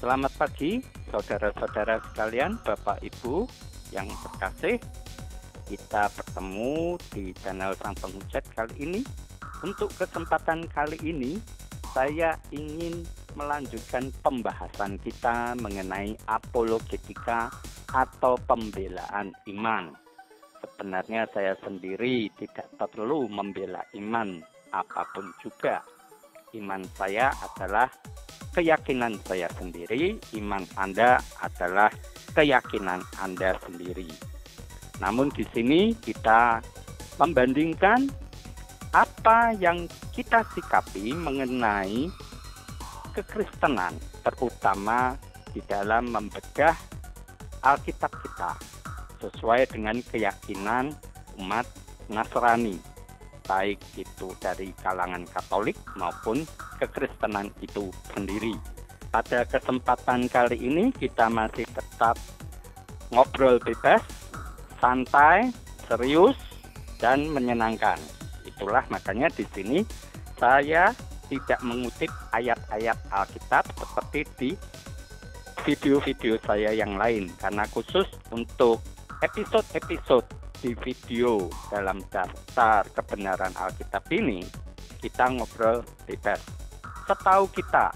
Selamat pagi, saudara-saudara sekalian, Bapak Ibu yang terkasih. Kita bertemu di channel Sang Penghujat kali ini. Untuk kesempatan kali ini, saya ingin melanjutkan pembahasan kita mengenai apologetika atau pembelaan iman. Sebenarnya saya sendiri tidak perlu membela iman apapun juga. Iman saya adalah keyakinan saya sendiri, iman Anda adalah keyakinan Anda sendiri. Namun di sini kita membandingkan apa yang kita sikapi mengenai kekristenan, terutama di dalam membedah Alkitab kita sesuai dengan keyakinan umat Nasrani, baik itu dari kalangan Katolik maupun kekristenan itu sendiri. Pada kesempatan kali ini kita masih tetap ngobrol bebas, santai, serius, dan menyenangkan. Itulah makanya di sini saya tidak mengutip ayat-ayat Alkitab seperti di video-video saya yang lain, karena khusus untuk episode-episode di video dalam daftar kebenaran Alkitab ini, kita ngobrol bebas. Setahu kita,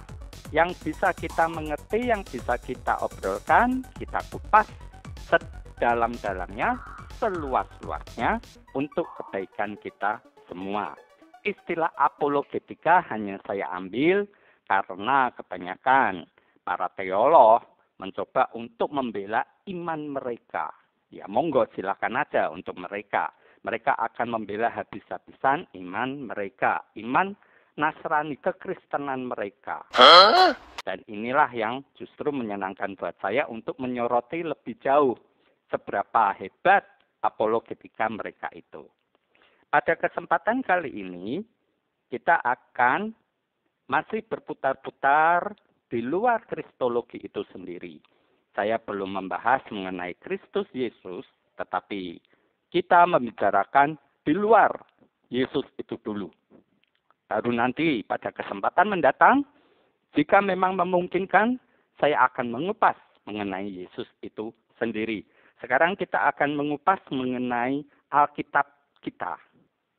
yang bisa kita mengerti, yang bisa kita obrolkan, kita kupas sedalam-dalamnya, seluas-luasnya untuk kebaikan kita semua. Istilah apologetika hanya saya ambil karena kebanyakan para teolog mencoba untuk membela iman mereka. Ya monggo silakan aja untuk mereka. Mereka akan membela habis-habisan iman mereka. Iman Nasrani, kekristenan mereka. Dan inilah yang justru menyenangkan buat saya untuk menyoroti lebih jauh seberapa hebat apologetika mereka itu. Pada kesempatan kali ini, kita akan masih berputar-putar di luar kristologi itu sendiri. Saya belum membahas mengenai Kristus Yesus, tetapi kita membicarakan di luar Yesus itu dulu. Baru nanti pada kesempatan mendatang, jika memang memungkinkan, saya akan mengupas mengenai Yesus itu sendiri. Sekarang kita akan mengupas mengenai Alkitab kita.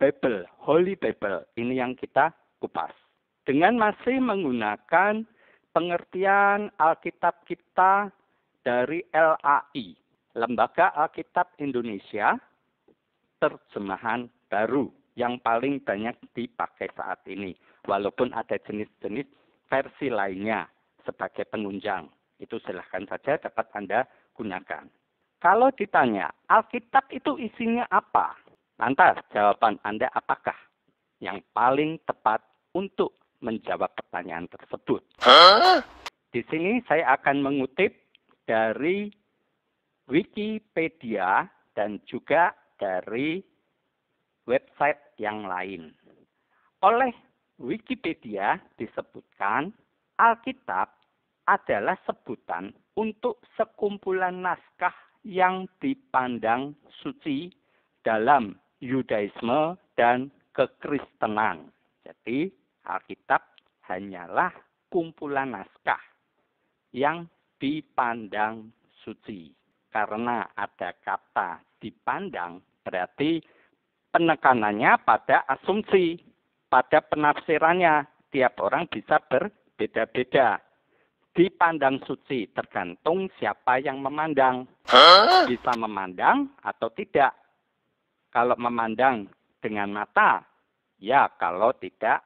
Bible, Holy Bible, ini yang kita kupas. Dengan masih menggunakan pengertian Alkitab kita dari LAI, Lembaga Alkitab Indonesia, terjemahan baru yang paling banyak dipakai saat ini. Walaupun ada jenis-jenis versi lainnya sebagai penunjang. Itu silahkan saja dapat Anda gunakan. Kalau ditanya, Alkitab itu isinya apa? Lantas jawaban Anda apakah yang paling tepat untuk menjawab pertanyaan tersebut? Di sini saya akan mengutip dari Wikipedia dan juga dari website yang lain. Oleh Wikipedia disebutkan, Alkitab adalah sebutan untuk sekumpulan naskah yang dipandang suci dalam Yudaisme dan kekristenan. Jadi, Alkitab hanyalah kumpulan naskah yang dipandang suci. Karena ada kata dipandang, berarti penekanannya pada asumsi, pada penafsirannya. Tiap orang bisa berbeda-beda. Dipandang suci, tergantung siapa yang memandang. Bisa memandang atau tidak. Kalau memandang dengan mata, ya kalau tidak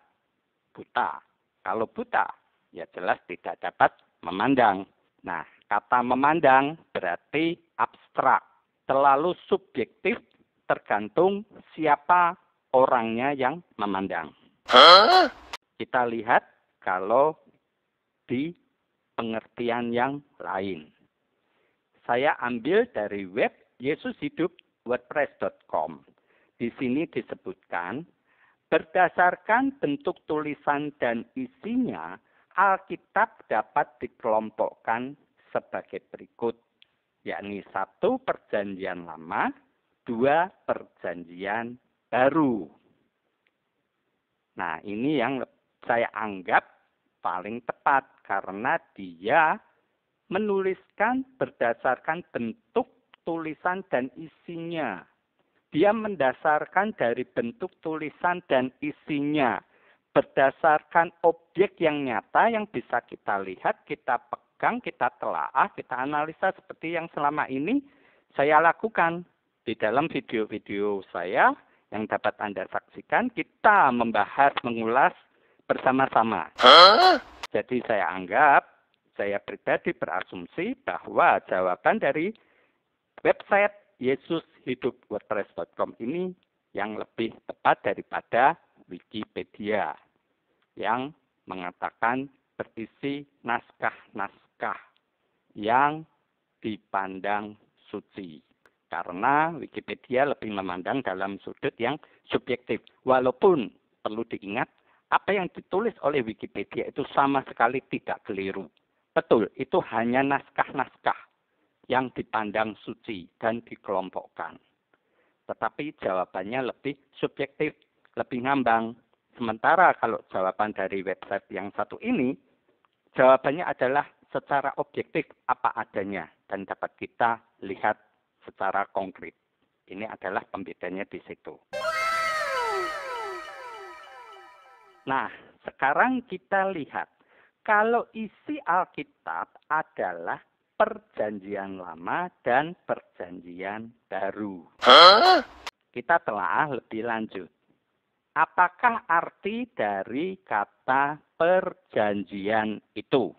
buta. Kalau buta, ya jelas tidak dapat memandang. Nah, Kata memandang berarti abstrak, terlalu subjektif, tergantung siapa orangnya yang memandang. Kita lihat kalau di pengertian yang lain. Saya ambil dari web yesushidup.wordpress.com. Di sini disebutkan, berdasarkan bentuk tulisan dan isinya, Alkitab dapat dikelompokkan sebagai berikut, yakni 1 Perjanjian Lama, 2 Perjanjian Baru. Nah, ini yang saya anggap paling tepat karena dia menuliskan berdasarkan bentuk tulisan dan isinya. Dia mendasarkan dari bentuk tulisan dan isinya. Berdasarkan objek yang nyata yang bisa kita lihat, kita pegang, kita telaah, kita analisa seperti yang selama ini saya lakukan. Di dalam video-video saya yang dapat Anda saksikan, kita membahas, mengulas bersama-sama. Jadi saya anggap, saya pribadi berasumsi bahwa jawaban dari website yesushidup.wordpress.com ini yang lebih tepat daripada Wikipedia yang mengatakan berisi naskah-naskah yang dipandang suci. Karena Wikipedia lebih memandang dalam sudut yang subjektif. Walaupun perlu diingat, apa yang ditulis oleh Wikipedia itu sama sekali tidak keliru. Betul, itu hanya naskah-naskah yang dipandang suci dan dikelompokkan. Tetapi jawabannya lebih subjektif, lebih ngambang. Sementara kalau jawaban dari website yang satu ini, jawabannya adalah secara objektif apa adanya dan dapat kita lihat secara konkret. Ini adalah pembedanya di situ. Nah, sekarang kita lihat. Kalau isi Alkitab adalah Perjanjian Lama dan Perjanjian Baru. Kita telah lebih lanjut. Apakah arti dari kata perjanjian itu?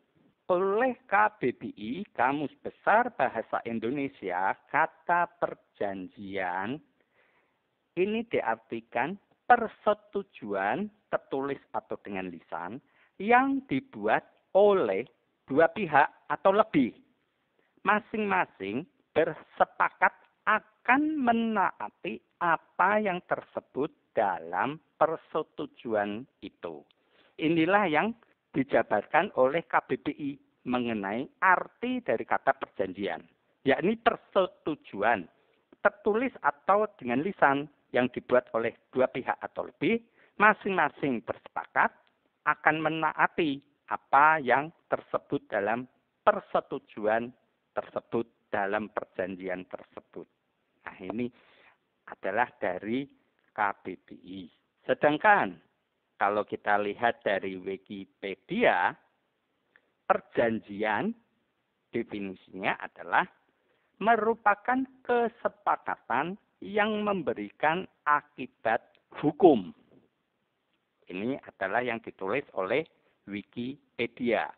Oleh KBBI, Kamus Besar Bahasa Indonesia, kata perjanjian ini diartikan persetujuan tertulis atau dengan lisan yang dibuat oleh dua pihak atau lebih. Masing-masing bersepakat akan menaati apa yang tersebut dalam persetujuan itu. Inilah yang dijabarkan oleh KBBI mengenai arti dari kata perjanjian, yakni persetujuan tertulis atau dengan lisan yang dibuat oleh dua pihak atau lebih, masing-masing bersepakat akan menaati apa yang tersebut dalam persetujuan tersebut, dalam perjanjian tersebut. Nah, ini adalah dari KBBI. Sedangkan kalau kita lihat dari Wikipedia, perjanjian definisinya adalah merupakan kesepakatan yang memberikan akibat hukum. Ini adalah yang ditulis oleh Wikipedia.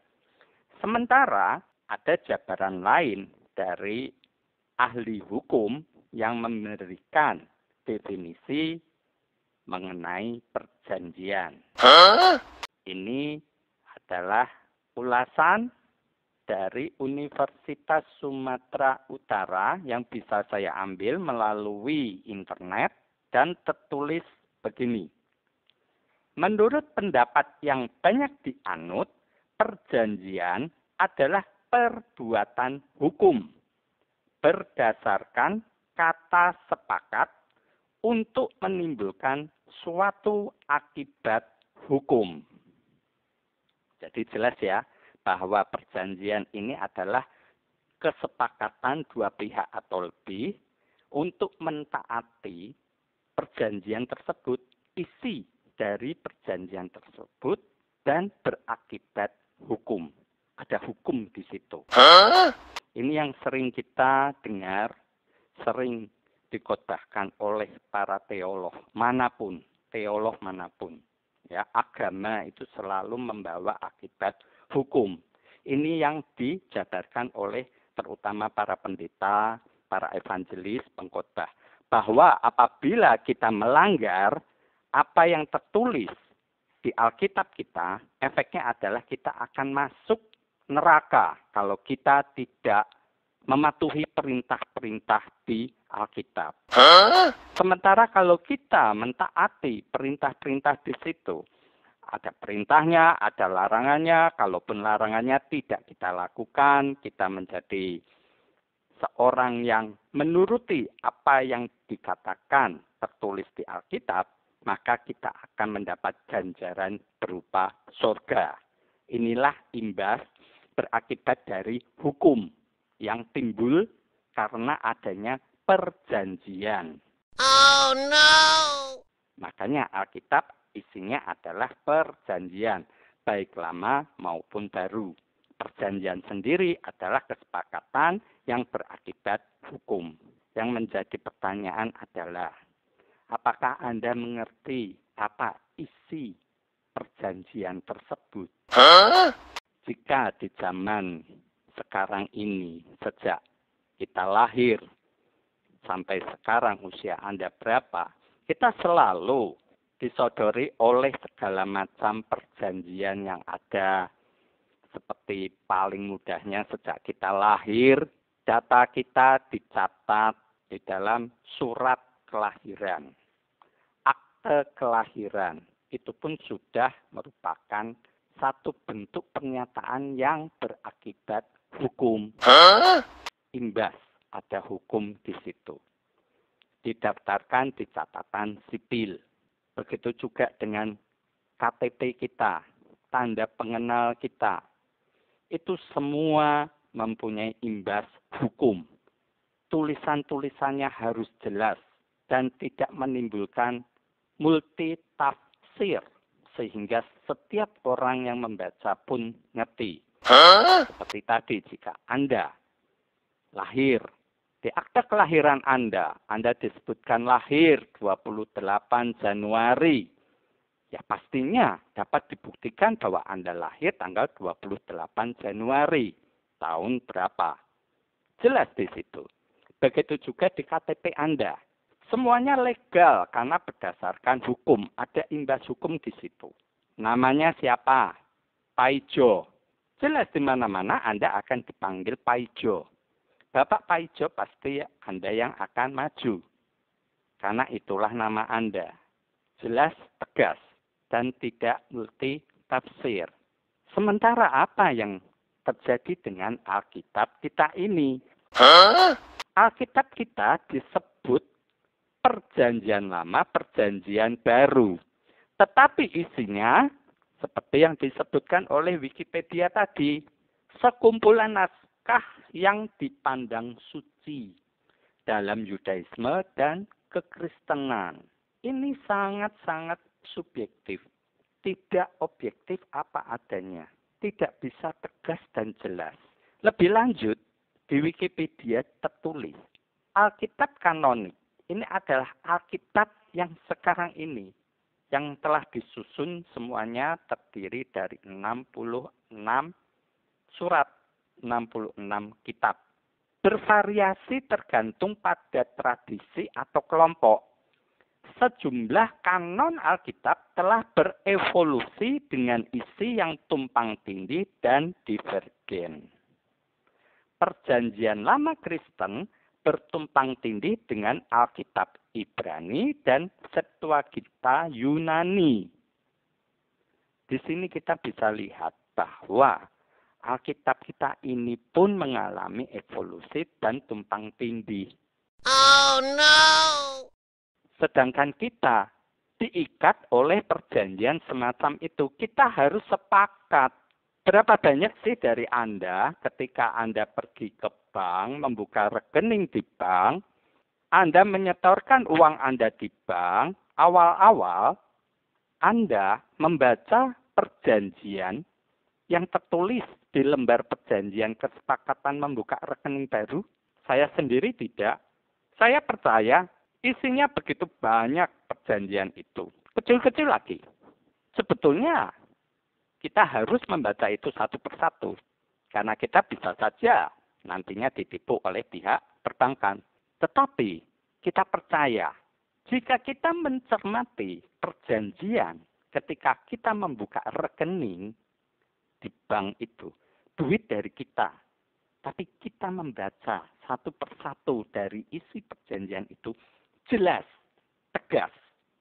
Sementara ada jabaran lain dari ahli hukum yang memberikan definisi mengenai perjanjian. Ini adalah ulasan dari Universitas Sumatera Utara yang bisa saya ambil melalui internet dan tertulis begini. Menurut pendapat yang banyak dianut, perjanjian adalah perbuatan hukum berdasarkan kata sepakat untuk menimbulkan suatu akibat hukum. Jadi jelas ya, bahwa perjanjian ini adalah kesepakatan dua pihak atau lebih untuk mentaati perjanjian tersebut, isi dari perjanjian tersebut, dan berakibat hukum. Ada hukum di situ. Ini yang sering kita dengar, sering dikhotbahkan oleh para teolog manapun. Ya, agama itu selalu membawa akibat hukum. Ini yang dijabarkan oleh terutama para pendeta, para evangelis, pengkhotbah. Bahwa apabila kita melanggar apa yang tertulis di Alkitab kita, efeknya adalah kita akan masuk neraka kalau kita tidak mematuhi perintah-perintah di Alkitab. Sementara kalau kita mentaati perintah-perintah di situ, ada perintahnya, ada larangannya. Kalaupun larangannya tidak kita lakukan, kita menjadi seorang yang menuruti apa yang dikatakan tertulis di Alkitab, maka kita akan mendapat ganjaran berupa surga. Inilah imbas berakibat dari hukum yang timbul karena adanya perjanjian. Oh no! Makanya Alkitab isinya adalah perjanjian, baik lama maupun baru. Perjanjian sendiri adalah kesepakatan yang berakibat hukum. Yang menjadi pertanyaan adalah, apakah Anda mengerti apa isi perjanjian tersebut? Jika di zaman sekarang ini, sejak kita lahir sampai sekarang usia Anda berapa, kita selalu disodori oleh segala macam perjanjian yang ada. Seperti paling mudahnya sejak kita lahir, data kita dicatat di dalam surat kelahiran. Akte kelahiran itu pun sudah merupakan satu bentuk pernyataan yang berakibat hukum. Imbas ada hukum di situ. Didaftarkan di catatan sipil. Begitu juga dengan KTP kita, tanda pengenal kita. Itu semua mempunyai imbas hukum. Tulisan-tulisannya harus jelas dan tidak menimbulkan multitafsir. Sehingga setiap orang yang membaca pun ngerti. Seperti tadi, jika Anda lahir, di akta kelahiran Anda disebutkan lahir 28 Januari. Ya pastinya dapat dibuktikan bahwa Anda lahir tanggal 28 Januari. Tahun berapa? Jelas di situ. Begitu juga di KTP Anda. Semuanya legal karena berdasarkan hukum. Ada imbas hukum di situ. Namanya siapa? Paijo. Jelas di mana-mana Anda akan dipanggil Paijo. Bapak Paijo pasti Anda yang akan maju. Karena itulah nama Anda. Jelas, tegas, dan tidak multi tafsir. Sementara apa yang terjadi dengan Alkitab kita ini? Alkitab kita disebut perjanjian lama, perjanjian baru. Tetapi isinya, seperti yang disebutkan oleh Wikipedia tadi, sekumpulan naskah yang dipandang suci dalam Yudaisme dan kekristenan. Ini sangat-sangat subjektif, tidak objektif apa adanya, tidak bisa tegas dan jelas. Lebih lanjut, di Wikipedia tertulis, Alkitab kanonik. Ini adalah Alkitab yang sekarang ini, yang telah disusun semuanya terdiri dari 66 surat, 66 kitab. Bervariasi tergantung pada tradisi atau kelompok. Sejumlah kanon Alkitab telah berevolusi dengan isi yang tumpang tindih dan divergen. Perjanjian Lama Kristen bertumpang tindih dengan Alkitab Ibrani dan Septuaginta Yunani. Di sini kita bisa lihat bahwa Alkitab kita ini pun mengalami evolusi dan tumpang tindih. Oh no! Sedangkan kita diikat oleh perjanjian semacam itu. Kita harus sepakat. Berapa banyak sih dari Anda ketika Anda pergi ke bank, membuka rekening di bank, Anda menyetorkan uang Anda di bank, awal-awal Anda membaca perjanjian yang tertulis di lembar perjanjian kesepakatan membuka rekening baru? Saya sendiri tidak. Saya percaya isinya begitu banyak perjanjian itu. Kecil-kecil lagi. Sebetulnya kita harus membaca itu satu persatu. Karena kita bisa saja nantinya ditipu oleh pihak perbankan. Tetapi kita percaya, jika kita mencermati perjanjian ketika kita membuka rekening di bank itu, duit dari kita. Tapi kita membaca satu persatu dari isi perjanjian itu, jelas, tegas.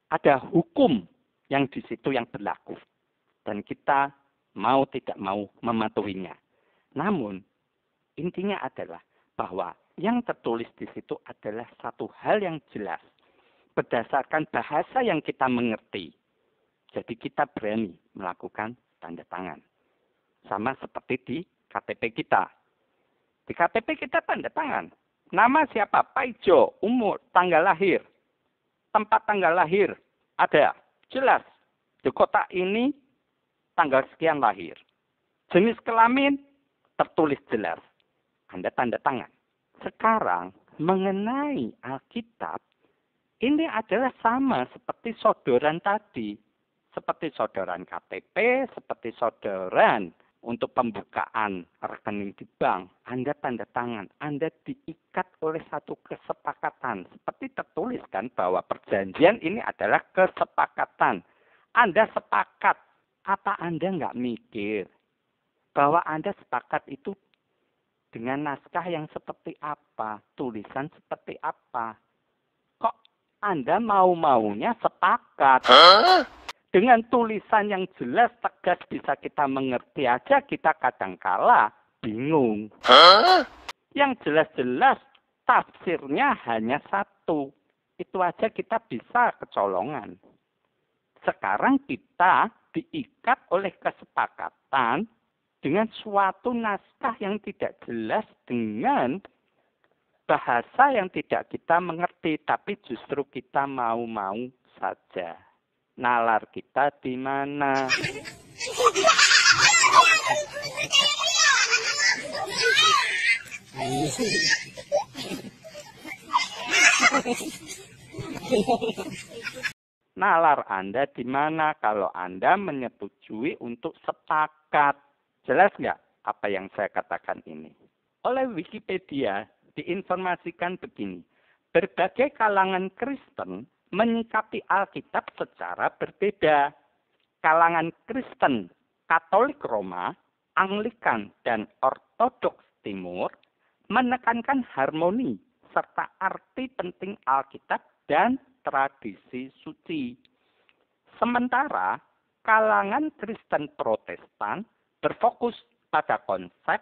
Ada hukum yang di situ yang berlaku. Dan kita mau tidak mau mematuhinya. Namun, intinya adalah bahwa yang tertulis di situ adalah satu hal yang jelas. Berdasarkan bahasa yang kita mengerti. Jadi kita berani melakukan tanda tangan. Sama seperti di KTP kita. Di KTP kita tanda tangan. Nama siapa? Paijo, umur, tanggal lahir. Tempat tanggal lahir ada. Jelas. Di kotak ini tanggal sekian lahir. Jenis kelamin tertulis jelas. Anda tanda tangan. Sekarang mengenai Alkitab, ini adalah sama seperti sodoran tadi. Seperti sodoran KTP, seperti sodoran untuk pembukaan rekening di bank. Anda tanda tangan, Anda diikat oleh satu kesepakatan. Seperti tertuliskan bahwa perjanjian ini adalah kesepakatan. Anda sepakat. Apa Anda nggak mikir bahwa Anda sepakat itu dengan naskah yang seperti apa? Tulisan seperti apa? Kok Anda mau-maunya sepakat? Dengan tulisan yang jelas, tegas, bisa kita mengerti aja, kita kadangkala bingung. Yang jelas-jelas tafsirnya hanya satu. Itu aja kita bisa kecolongan. Sekarang kita diikat oleh kesepakatan dengan suatu naskah yang tidak jelas, dengan bahasa yang tidak kita mengerti, tapi justru kita mau-mau saja. Nalar kita di mana? Nalar Anda di mana kalau Anda menyetujui untuk sepakat? Jelas nggak apa yang saya katakan ini? Oleh Wikipedia diinformasikan begini. Berbagai kalangan Kristen menyikapi Alkitab secara berbeda. Kalangan Kristen, Katolik Roma, Anglikan, dan Ortodoks Timur menekankan harmoni serta arti penting Alkitab dan tradisi suci. Sementara kalangan Kristen Protestan berfokus pada konsep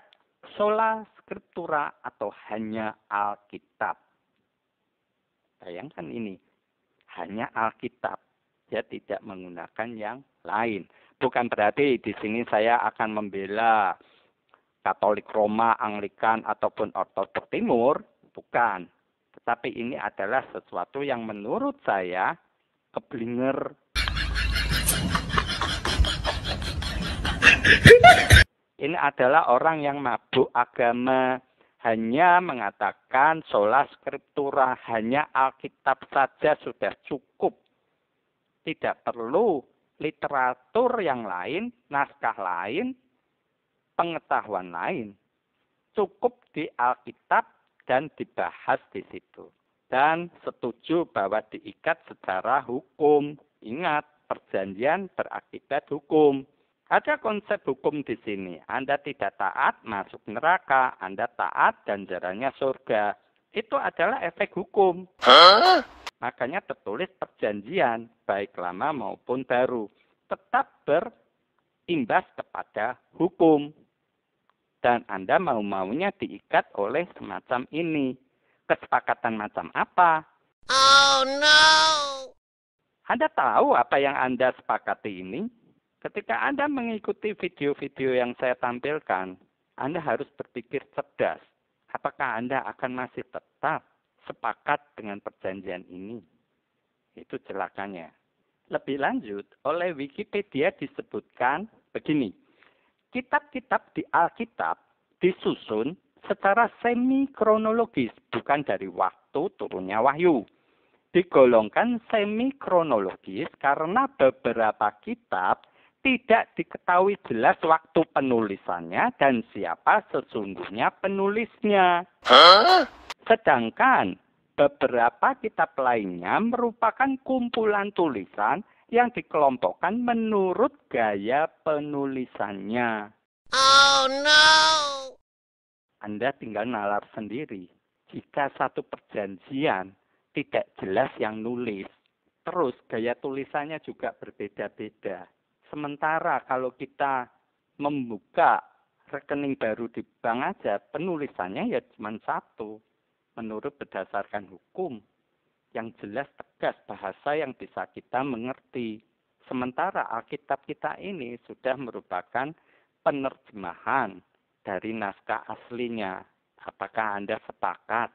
sola scriptura atau hanya Alkitab. Bayangkan ini. Hanya Alkitab. Dia tidak menggunakan yang lain. Bukan berarti di sini saya akan membela Katolik Roma, Anglikan, ataupun Ortodoks Timur. Bukan. Tetapi ini adalah sesuatu yang menurut saya keblinger. Ini adalah orang yang mabuk agama. Hanya mengatakan sola scriptura, hanya Alkitab saja sudah cukup. Tidak perlu literatur yang lain, naskah lain, pengetahuan lain. Cukup di Alkitab dan dibahas di situ. Dan setuju bahwa diikat secara hukum. Ingat, perjanjian berakibat hukum. Ada konsep hukum di sini. Anda tidak taat, masuk neraka. Anda taat, ganjarannya surga. Itu adalah efek hukum. Makanya tertulis perjanjian, baik lama maupun baru. Tetap berimbas kepada hukum. Dan Anda mau-maunya diikat oleh semacam ini. Kesepakatan macam apa? Oh no! Anda tahu apa yang Anda sepakati ini? Ketika Anda mengikuti video-video yang saya tampilkan, Anda harus berpikir cerdas. Apakah Anda akan masih tetap sepakat dengan perjanjian ini? Itu celakanya. Lebih lanjut, oleh Wikipedia disebutkan begini. Kitab-kitab di Alkitab disusun secara semi-kronologis, bukan dari waktu turunnya wahyu. Digolongkan semi-kronologis karena beberapa kitab tidak diketahui jelas waktu penulisannya dan siapa sesungguhnya penulisnya. Sedangkan beberapa kitab lainnya merupakan kumpulan tulisan yang dikelompokkan menurut gaya penulisannya. Oh no! Anda tinggal nalar sendiri. Jika satu perjanjian tidak jelas yang nulis, terus gaya tulisannya juga berbeda-beda. Sementara kalau kita membuka rekening baru di bank aja, penulisannya ya cuma satu. Menurut berdasarkan hukum yang jelas tegas, bahasa yang bisa kita mengerti. Sementara Alkitab kita ini sudah merupakan penerjemahan dari naskah aslinya. Apakah Anda sepakat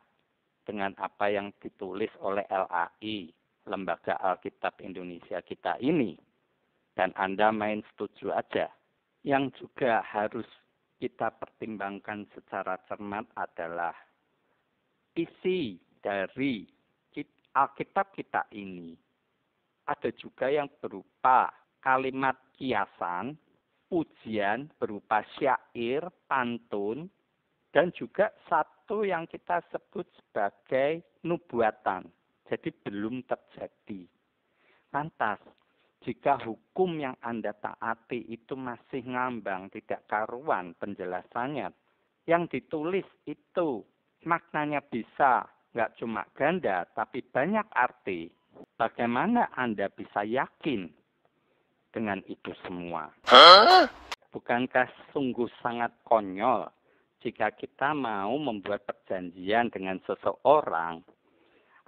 dengan apa yang ditulis oleh LAI, Lembaga Alkitab Indonesia kita ini? Dan Anda main setuju aja. Yang juga harus kita pertimbangkan secara cermat adalah isi dari Alkitab kita ini. Ada juga yang berupa kalimat kiasan, pujian berupa syair, pantun, dan juga satu yang kita sebut sebagai nubuatan. Jadi belum terjadi. Lantas, jika hukum yang Anda taati itu masih ngambang, tidak karuan penjelasannya, yang ditulis itu maknanya bisa nggak cuma ganda, tapi banyak arti, bagaimana Anda bisa yakin dengan itu semua? Bukankah sungguh sangat konyol jika kita mau membuat perjanjian dengan seseorang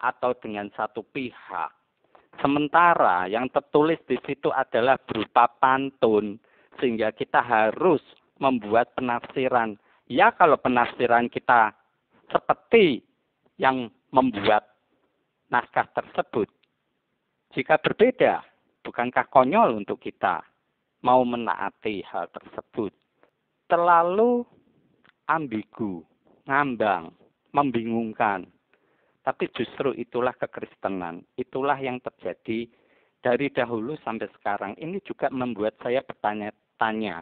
atau dengan satu pihak, sementara yang tertulis di situ adalah berupa pantun, sehingga kita harus membuat penafsiran. Ya, kalau penafsiran kita seperti yang membuat naskah tersebut, jika berbeda, bukankah konyol untuk kita mau menaati hal tersebut? Terlalu ambigu, ngambang, membingungkan. Tapi justru itulah kekristenan. Itulah yang terjadi dari dahulu sampai sekarang. Ini juga membuat saya bertanya-tanya,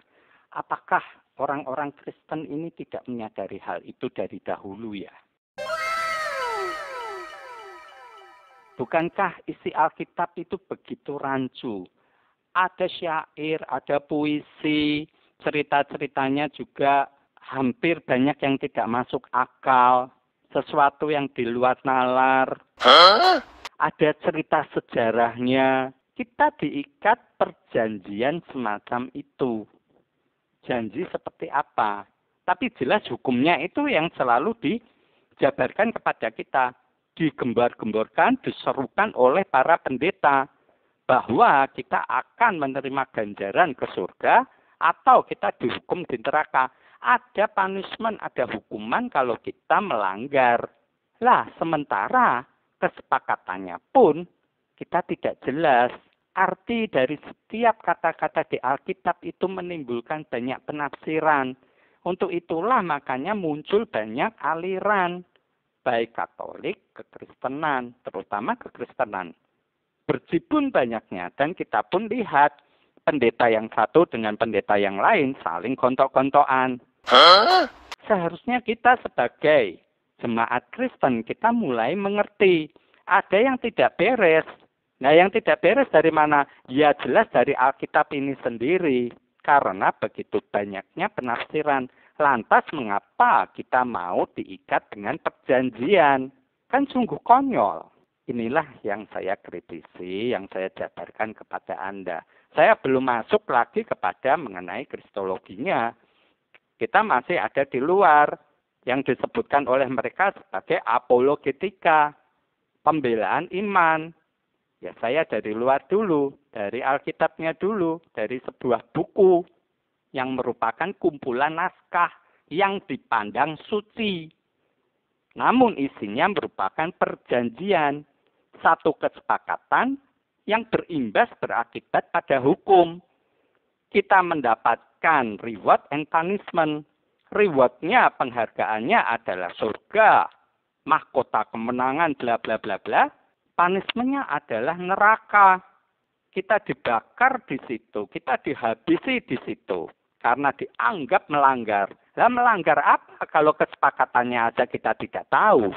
apakah orang-orang Kristen ini tidak menyadari hal itu dari dahulu ya? Bukankah isi Alkitab itu begitu rancu? Ada syair, ada puisi, cerita-ceritanya juga hampir banyak yang tidak masuk akal. Sesuatu yang di luar nalar. Ada cerita sejarahnya. Kita diikat perjanjian semacam itu. Janji seperti apa? Tapi jelas hukumnya itu yang selalu dijabarkan kepada kita. Digembar-gemborkan, diserukan oleh para pendeta. Bahwa kita akan menerima ganjaran ke surga atau kita dihukum di neraka. Ada punishment, ada hukuman kalau kita melanggar. Lah, sementara kesepakatannya pun kita tidak jelas. Arti dari setiap kata-kata di Alkitab itu menimbulkan banyak penafsiran. Untuk itulah makanya muncul banyak aliran. Baik Katolik, kekristenan, terutama kekristenan. Berjibun banyaknya dan kita pun lihat pendeta yang satu dengan pendeta yang lain saling gontok-gontokan. Seharusnya kita sebagai jemaat Kristen, kita mulai mengerti. Ada yang tidak beres. Nah, yang tidak beres dari mana? Ya jelas dari Alkitab ini sendiri. Karena begitu banyaknya penafsiran. Lantas mengapa kita mau diikat dengan perjanjian? Kan sungguh konyol. Inilah yang saya kritisi, yang saya jabarkan kepada Anda. Saya belum masuk lagi kepada mengenai kristologinya. Kita masih ada di luar yang disebutkan oleh mereka sebagai apologetika, pembelaan iman. Ya saya dari luar dulu, dari Alkitabnya dulu, dari sebuah buku yang merupakan kumpulan naskah yang dipandang suci. Namun isinya merupakan perjanjian, satu kesepakatan yang berimbas berakibat pada hukum. Kita mendapatkan reward and punishment. Rewardnya, penghargaannya adalah surga, mahkota kemenangan, bla bla bla bla. Punishmentnya adalah neraka. kita dibakar di situ, kita dihabisi di situ. Karena dianggap melanggar. Lah melanggar apa kalau kesepakatannya aja kita tidak tahu?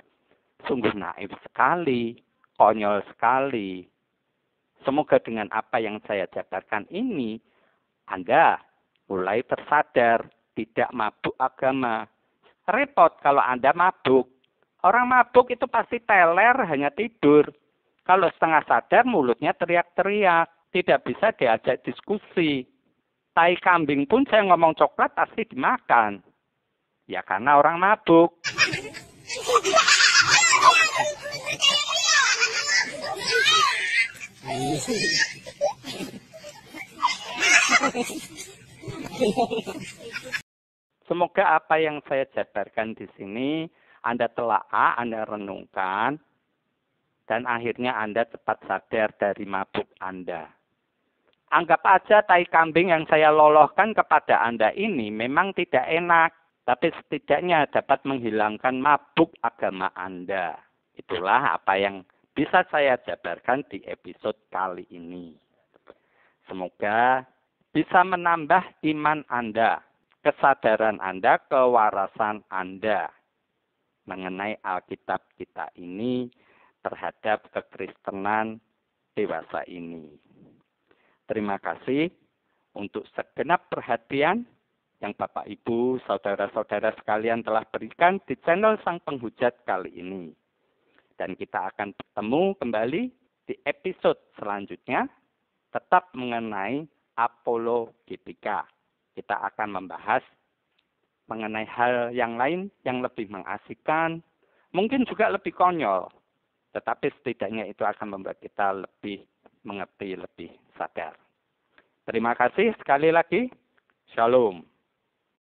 Sungguh naif sekali, konyol sekali. Semoga dengan apa yang saya jabarkan ini, Anda mulai tersadar, tidak mabuk agama. Repot kalau Anda mabuk. Orang mabuk itu pasti teler, hanya tidur. Kalau setengah sadar, mulutnya teriak-teriak. Tidak bisa diajak diskusi. Tai kambing pun saya ngomong coklat pasti dimakan. Ya karena orang mabuk. Semoga apa yang saya jabarkan di sini Anda telaah, Anda renungkan, dan akhirnya Anda cepat sadar dari mabuk Anda. Anggap aja tai kambing yang saya lolohkan kepada Anda ini memang tidak enak, tapi setidaknya dapat menghilangkan mabuk agama Anda. Itulah apa yang bisa saya jabarkan di episode kali ini. Semoga bisa menambah iman Anda, kesadaran Anda, kewarasan Anda mengenai Alkitab kita ini terhadap kekristenan dewasa ini. Terima kasih untuk segenap perhatian yang Bapak, Ibu, saudara-saudara sekalian telah berikan di channel Sang Penghujat kali ini. Dan kita akan bertemu kembali di episode selanjutnya, tetap mengenai apologetika. Kita akan membahas mengenai hal yang lain yang lebih mengasihkan, mungkin juga lebih konyol, tetapi setidaknya itu akan membuat kita lebih mengerti, lebih sadar. Terima kasih sekali lagi. Shalom.